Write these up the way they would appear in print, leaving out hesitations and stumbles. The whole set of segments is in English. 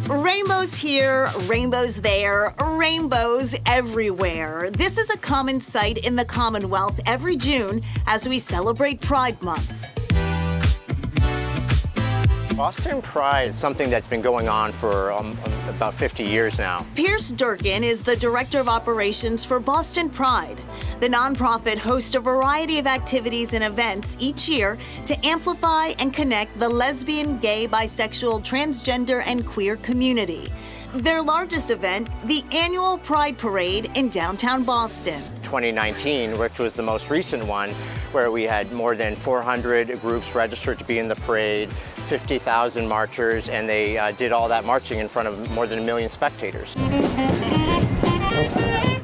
Rainbows here, rainbows there, rainbows everywhere. This is a common sight in the Commonwealth every June as we celebrate Pride Month. Boston Pride is something that's been going on for about 50 years now. Pierce Durkin is the Director of Operations for Boston Pride. The nonprofit hosts a variety of activities and events each year to amplify and connect the lesbian, gay, bisexual, transgender, and queer community. Their largest event, the annual Pride Parade in downtown Boston. 2019, which was the most recent one, where we had more than 400 groups registered to be in the parade, 50,000 marchers, and they did all that marching in front of more than 1 million spectators.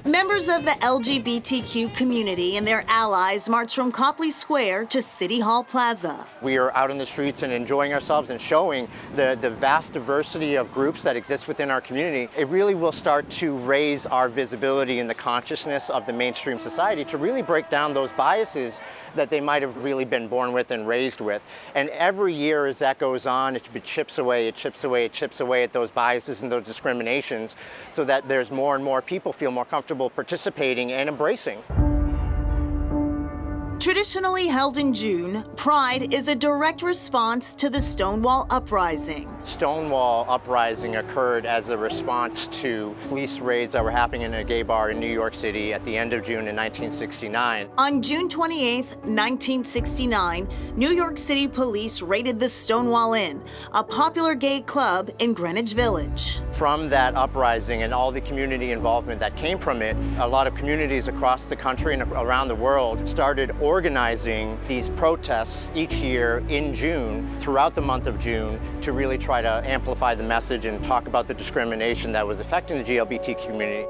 Members of the LGBTQ community and their allies marched from Copley Square to City Hall Plaza. We are out in the streets and enjoying ourselves and showing the vast diversity of groups that exist within our community. It really will start to raise our visibility in the consciousness of the mainstream society to really break down those biases that they might have really been born with and raised with. And every year as that goes on, it chips away at those biases and those discriminations so that there's more and more people feel more comfortable participating and embracing. Traditionally held in June, Pride is a direct response to the Stonewall Uprising. Stonewall Uprising occurred as a response to police raids that were happening in a gay bar in New York City at the end of June in 1969. On June 28, 1969, New York City police raided the Stonewall Inn, a popular gay club in Greenwich Village. From that uprising and all the community involvement that came from it, a lot of communities across the country and around the world started organizing these protests each year in June, throughout the month of June, to really try to amplify the message and talk about the discrimination that was affecting the GLBT community.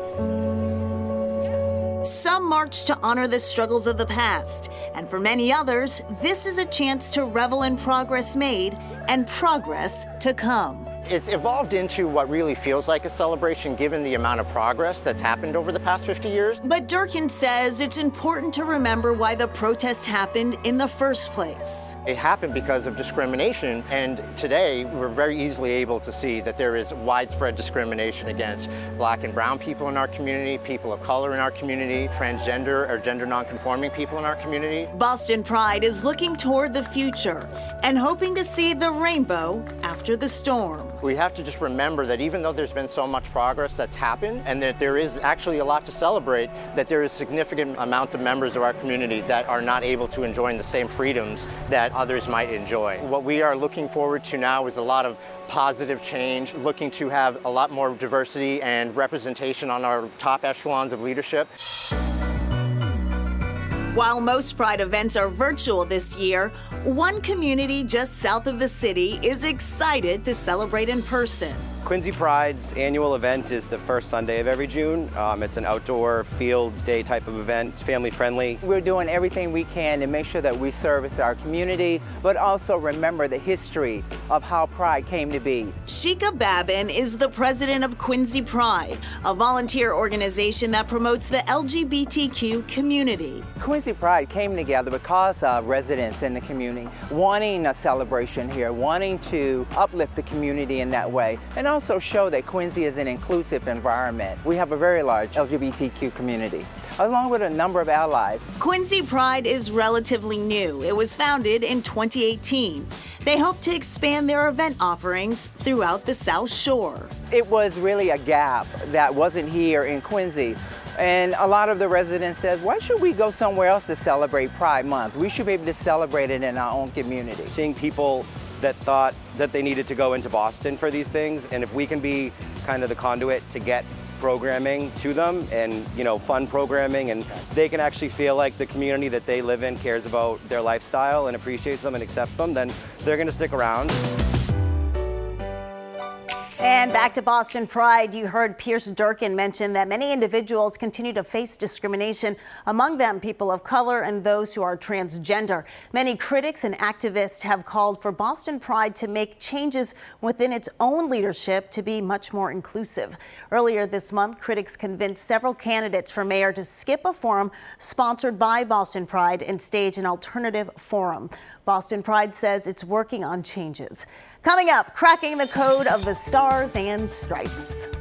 Some marched to honor the struggles of the past, and for many others, this is a chance to revel in progress made and progress to come. It's evolved into what really feels like a celebration given the amount of progress that's happened over the past 50 years. But Durkin says it's important to remember why the protest happened in the first place. It happened because of discrimination, and today we're very easily able to see that there is widespread discrimination against Black and brown people in our community, people of color in our community, transgender or gender nonconforming people in our community. Boston Pride is looking toward the future and hoping to see the rainbow after the storm. We have to just remember that even though there's been so much progress that's happened and that there is actually a lot to celebrate, that there is significant amounts of members of our community that are not able to enjoy the same freedoms that others might enjoy. What we are looking forward to now is a lot of positive change, looking to have a lot more diversity and representation on our top echelons of leadership. While most Pride events are virtual this year, one community just south of the city is excited to celebrate in person. Quincy Pride's annual event is the first Sunday of every June. It's an outdoor field day type of event. It's family friendly. We're doing everything we can to make sure that we service our community, but also remember the history of how Pride came to be. Sheikah Babin is the president of Quincy Pride, a volunteer organization that promotes the LGBTQ community. Quincy Pride came together because of residents in the community wanting a celebration here, wanting to uplift the community in that way, and also show that Quincy is an inclusive environment. We have a very large LGBTQ community, along with a number of allies. Quincy Pride is relatively new. It was founded in 2018. They hope to expand their event offerings throughout the South Shore. It was really a gap that wasn't here in Quincy. And a lot of the residents said, why should we go somewhere else to celebrate Pride Month? We should be able to celebrate it in our own community. Seeing people that thought that they needed to go into Boston for these things, and if we can be kind of the conduit to get programming to them and, you know, fun programming, and they can actually feel like the community that they live in cares about their lifestyle and appreciates them and accepts them, then they're going to stick around. And back to Boston Pride, you heard Pierce Durkin mention that many individuals continue to face discrimination, among them people of color and those who are transgender. Many critics and activists have called for Boston Pride to make changes within its own leadership to be much more inclusive. Earlier this month, critics convinced several candidates for mayor to skip a forum sponsored by Boston Pride and stage an alternative forum. Boston Pride says it's working on changes. Coming up, cracking the code of the star Stars and Stripes.